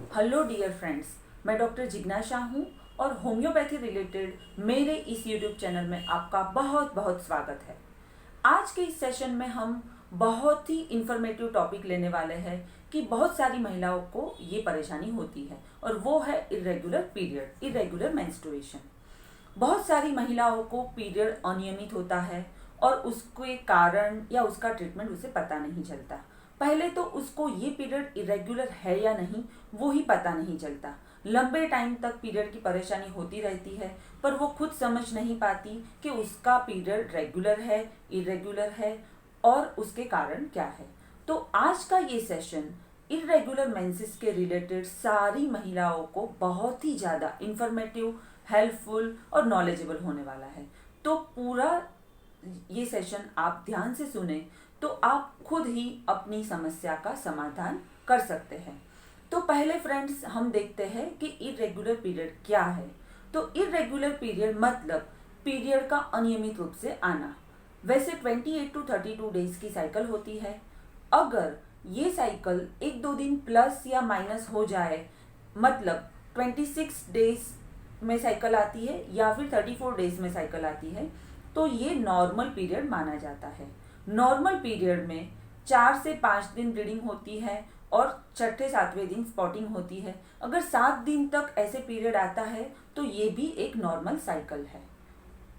Hello dear friends, मैं doctor जिज्ञासा हूँ और होम्योपैथी रिलेटेड मेरे इस यूट्यूब चैनल में आपका बहुत बहुत स्वागत है। आज के इस सेशन में हम बहुत ही इंफॉर्मेटिव टॉपिक लेने वाले हैं कि बहुत सारी महिलाओं को ये परेशानी होती है और वो है इरेगुलर पीरियड, इरेगुलर मेंस्ट्रुएशन। बहुत सारी महिलाओं को पीरियड अनियमित होता है और उसके कारण या उसका ट्रीटमेंट उसे पता नहीं चलता। पहले तो उसको ये पीरियड इरेगुलर है या नहीं वो ही पता नहीं चलता। लंबे टाइम तक पीरियड की परेशानी होती रहती है पर वो खुद समझ नहीं पाती कि उसका पीरियड रेगुलर है, इरेगुलर है और उसके कारण क्या है। तो आज का ये सेशन इरेगुलर मेंसेस के रिलेटेड सारी महिलाओं को बहुत ही ज़्यादा इंफॉर्मेटिव, हेल्पफुल और नॉलेजेबल होने वाला है। तो पूरा ये सेशन आप ध्यान से सुने तो आप खुद ही अपनी समस्या का समाधान कर सकते हैं। तो पहले फ्रेंड्स हम देखते हैं कि इरेगुलर पीरियड क्या है। तो इरेगुलर पीरियड मतलब पीरियड का अनियमित रूप से आना। वैसे 28 टू 32 डेज की साइकिल होती है। अगर ये साइकिल एक दो दिन प्लस या माइनस हो जाए, मतलब 26 डेज में साइकिल आती है या फिर 34 डेज में साइकिल आती है, तो ये नॉर्मल पीरियड माना जाता है। नॉर्मल पीरियड में 4 से 5 दिन ब्लीडिंग होती है और छठे सातवें दिन स्पॉटिंग होती है। अगर 7 दिन तक ऐसे पीरियड आता है तो ये भी एक नॉर्मल साइकिल है।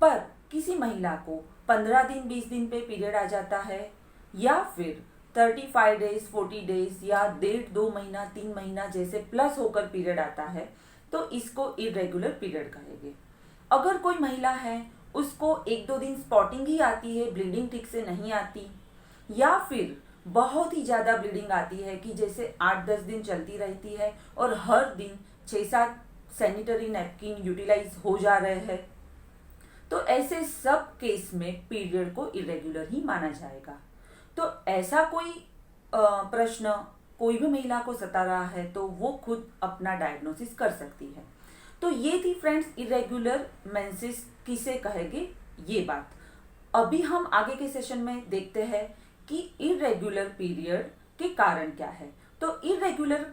पर किसी महिला को 15 दिन 20 दिन पे पीरियड आ जाता है या फिर 35 डेज 40 डेज या 1.5-2 महीना 3 महीना जैसे प्लस होकर पीरियड आता है तो इसको इरेगुलर पीरियड कहेंगे। अगर कोई महिला है उसको एक दो दिन स्पॉटिंग ही आती है, ब्लीडिंग ठीक से नहीं आती, या फिर बहुत ही ज़्यादा ब्लीडिंग आती है कि जैसे 8-10 दिन चलती रहती है और हर दिन 6-7 सैनिटरी नैपकिन यूटिलाइज हो जा रहे हैं, तो ऐसे सब केस में पीरियड को इरेगुलर ही माना जाएगा। तो ऐसा कोई प्रश्न कोई भी महिला को सता रहा है तो वो खुद अपना डायग्नोसिस कर सकती है। तो ये थी फ्रेंड्स इरेगुलर मेंसेस किसे कहेंगे ये बात। अभी हम आगे के सेशन में देखते हैं कि इरेगुलर पीरियड के कारण क्या है। तो इरेगुलर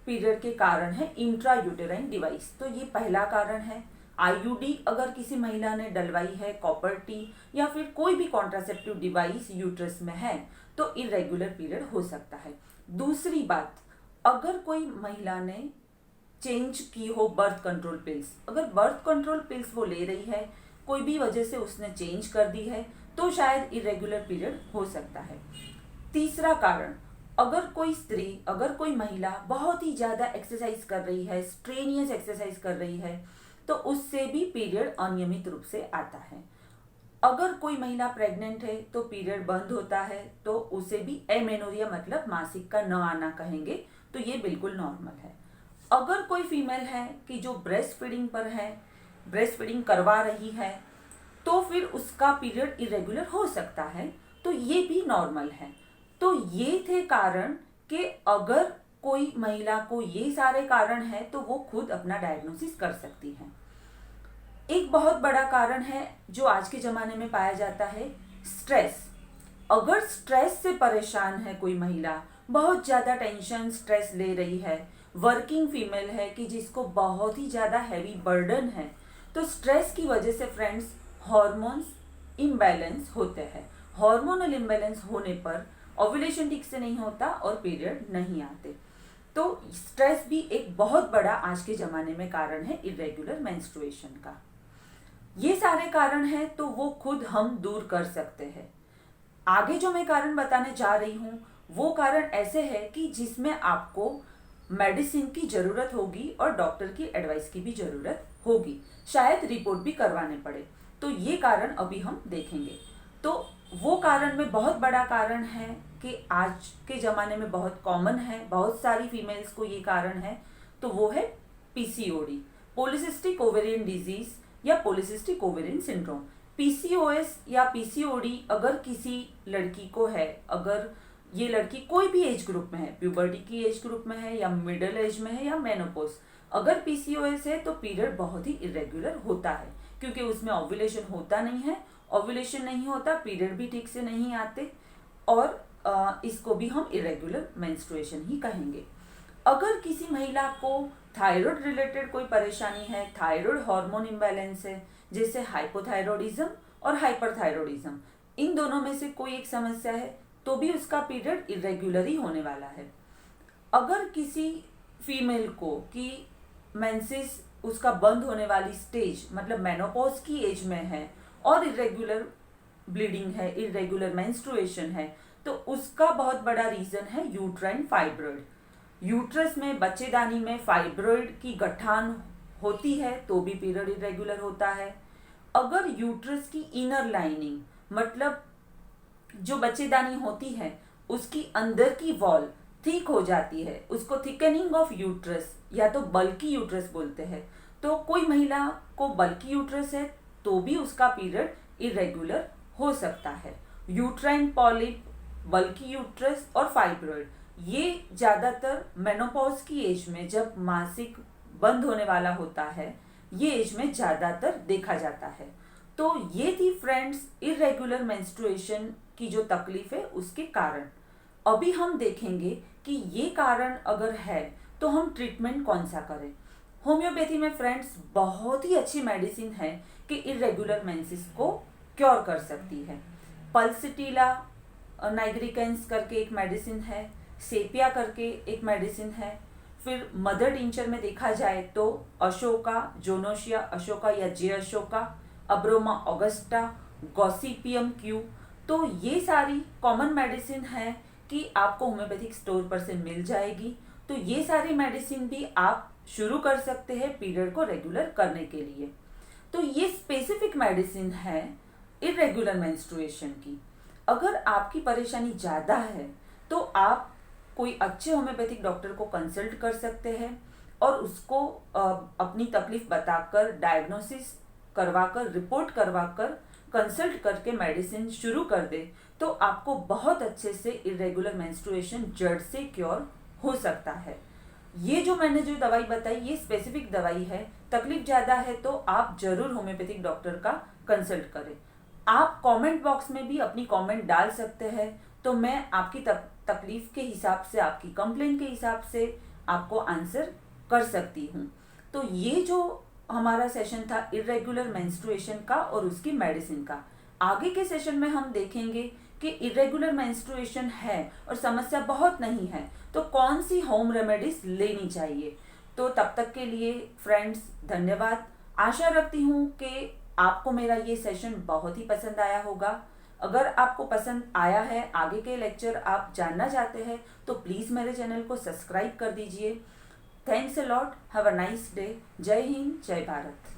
पीरियड के कारण है इंट्रा यूटेराइन डिवाइस। तो ये पहला कारण है। आईयूडी अगर किसी महिला ने डलवाई है, कॉपर टी या फिर कोई भी कॉन्ट्रासेप्टिव डिवाइस यूट्रस में है तो इरेगुलर पीरियड हो सकता है। दूसरी बात, अगर कोई महिला ने चेंज की हो बर्थ कंट्रोल पिल्स, अगर बर्थ कंट्रोल पिल्स वो ले रही है, कोई भी वजह से उसने चेंज कर दी है तो शायद इरेगुलर पीरियड हो सकता है। तीसरा कारण, अगर कोई स्त्री, अगर कोई महिला बहुत ही ज़्यादा एक्सरसाइज कर रही है, स्ट्रेनियस एक्सरसाइज कर रही है, तो उससे भी पीरियड अनियमित रूप से आता है। अगर कोई महिला प्रेग्नेंट है तो पीरियड बंद होता है तो उसे भी एमेनोरिया मतलब मासिक का न आना कहेंगे, तो ये बिल्कुल नॉर्मल है। अगर कोई फीमेल है कि जो ब्रेस्ट फीडिंग पर है, ब्रेस्ट फीडिंग करवा रही है, तो फिर उसका पीरियड इरेगुलर हो सकता है, तो ये भी नॉर्मल है। तो ये थे कारण कि अगर कोई महिला को ये सारे कारण है तो वो खुद अपना डायग्नोसिस कर सकती है। एक बहुत बड़ा कारण है जो आज के ज़माने में पाया जाता है, स्ट्रेस। अगर स्ट्रेस से परेशान है कोई महिला, बहुत ज़्यादा टेंशन स्ट्रेस ले रही है, वर्किंग फीमेल है कि जिसको बहुत ही ज़्यादा हैवी बर्डन है, तो स्ट्रेस की वजह से फ्रेंड्स हार्मोन्स इम्बैलेंस होते हैं। हार्मोनल इम्बैलेंस होने पर ओव्यूलेशन ठीक से नहीं होता और पीरियड नहीं आते। तो स्ट्रेस भी एक बहुत बड़ा आज के ज़माने में कारण है इरेगुलर मेंस्ट्रुएशन का। ये सारे कारण हैं तो वो खुद हम दूर कर सकते हैं। आगे जो मैं कारण बताने जा रही हूँ वो कारण ऐसे है कि जिसमें आपको मेडिसिन की ज़रूरत होगी और डॉक्टर की एडवाइस की भी ज़रूरत होगी, शायद रिपोर्ट भी करवाने पड़े। तो ये कारण अभी हम देखेंगे। तो वो कारण में बहुत बड़ा कारण है कि आज के ज़माने में बहुत कॉमन है, बहुत सारी फीमेल्स को ये कारण है, तो वो है पीसीओडी, पॉलीसिस्टिक ओवेरियन डिजीज या पॉलीसिस्टिक ओवेरियन सिंड्रोम। पीसीओएस या पीसीओडी अगर किसी लड़की को है, अगर ये लड़की कोई भी एज ग्रुप में है, प्यूबर्टी की एज ग्रुप में है या मिडिल एज में है या मेनोपॉज, अगर पीसीओएस है तो पीरियड बहुत ही इरेगुलर होता है क्योंकि उसमें ओव्यूलेशन होता नहीं है। ओव्यूलेशन नहीं होता, पीरियड भी ठीक से नहीं आते और इसको भी हम इरेगुलर मेंस्ट्रुएशन ही कहेंगे। अगर किसी महिला को थायराइड रिलेटेड कोई परेशानी है, थायराइड हार्मोन इम्बैलेंस है, जैसे हाइपोथायरॉयडिज्म और हाइपरथायरॉयडिज्म, इन दोनों में से कोई एक समस्या है, तो भी उसका पीरियड इरेगुलर ही होने वाला है। अगर किसी फीमेल को कि मेंसेस उसका बंद होने वाली स्टेज मतलब मेनोपॉज की एज में है और इरेगुलर ब्लीडिंग है, इरेगुलर मेंस्ट्रुएशन है, तो उसका बहुत बड़ा रीजन है यूट्राइन फाइब्रॉइड। यूट्रस में, बच्चेदानी में फाइब्रॉइड की गठान होती है तो भी पीरियड इरेगुलर होता है। अगर यूट्रस की इनर लाइनिंग मतलब जो बच्चेदानी होती है उसकी अंदर की वॉल थिक हो जाती है, उसको थिकनिंग ऑफ यूट्रस या तो बल्की यूट्रस बोलते हैं, तो कोई महिला को बल्की यूट्रस है तो भी उसका पीरियड इरेगुलर हो सकता है। यूट्राइन पॉलिप, बल्की यूट्रस और फाइब्रॉइड ये ज्यादातर मेनोपॉज की एज में, जब मासिक बंद होने वाला होता है, ये एज में ज्यादातर देखा जाता है। तो ये थी फ्रेंड्स इरेगुलर मेंस्ट्रुएशन की जो तकलीफ है उसके कारण। अभी हम देखेंगे कि ये कारण अगर है तो हम ट्रीटमेंट कौन सा करें। होम्योपैथी में फ्रेंड्स बहुत ही अच्छी मेडिसिन है कि इरेगुलर मेंसेस को क्योर कर सकती है। पल्सिटिला नाइग्रिकेंस करके एक मेडिसिन है, सेपिया करके एक मेडिसिन है। फिर मदर टिंचर में देखा जाए तो अशोका, जोनोशिया अशोका या J asoca, Abroma augusta, Gossypium क्यू, तो ये सारी कॉमन मेडिसिन है कि आपको होम्योपैथिक स्टोर पर से मिल जाएगी। तो ये सारी मेडिसिन भी आप शुरू कर सकते हैं पीरियड को रेगुलर करने के लिए। तो ये स्पेसिफिक मेडिसिन है इरेगुलर मेंस्ट्रुएशन की। अगर आपकी परेशानी ज़्यादा है तो आप कोई अच्छे होम्योपैथिक डॉक्टर को कंसल्ट कर सकते हैं और उसको अपनी तकलीफ बताकर, डायग्नोसिस करवाकर, रिपोर्ट करवाकर, कंसल्ट करके मेडिसिन शुरू कर दे तो आपको बहुत अच्छे से इरेगुलर मेंस्ट्रुएशन जड़ से क्योर हो सकता है। ये जो मैंने जो दवाई बताई ये स्पेसिफिक दवाई है। तकलीफ ज़्यादा है तो आप जरूर होम्योपैथिक डॉक्टर का कंसल्ट करें। आप कमेंट बॉक्स में भी अपनी कमेंट डाल सकते हैं, तो मैं आपकी तकलीफ के हिसाब से, आपकी कंप्लेंट के हिसाब से आपको आंसर कर सकती हूँ। तो ये जो हमारा सेशन था इरेगुलर मेंस्ट्रुएशन का और उसकी मेडिसिन का। आगे के सेशन में हम देखेंगे कि इरेगुलर मेंस्ट्रुएशन है और समस्या बहुत नहीं है तो कौन सी होम रेमेडीज लेनी चाहिए। तो तब तक के लिए फ्रेंड्स धन्यवाद। आशा रखती हूँ कि आपको मेरा ये सेशन बहुत ही पसंद आया होगा। अगर आपको पसंद आया है, आगे के लेक्चर आप जानना चाहते हैं तो प्लीज़ मेरे चैनल को सब्सक्राइब कर दीजिए। Thanks a lot, have a nice day. जय हिंद, जय भारत।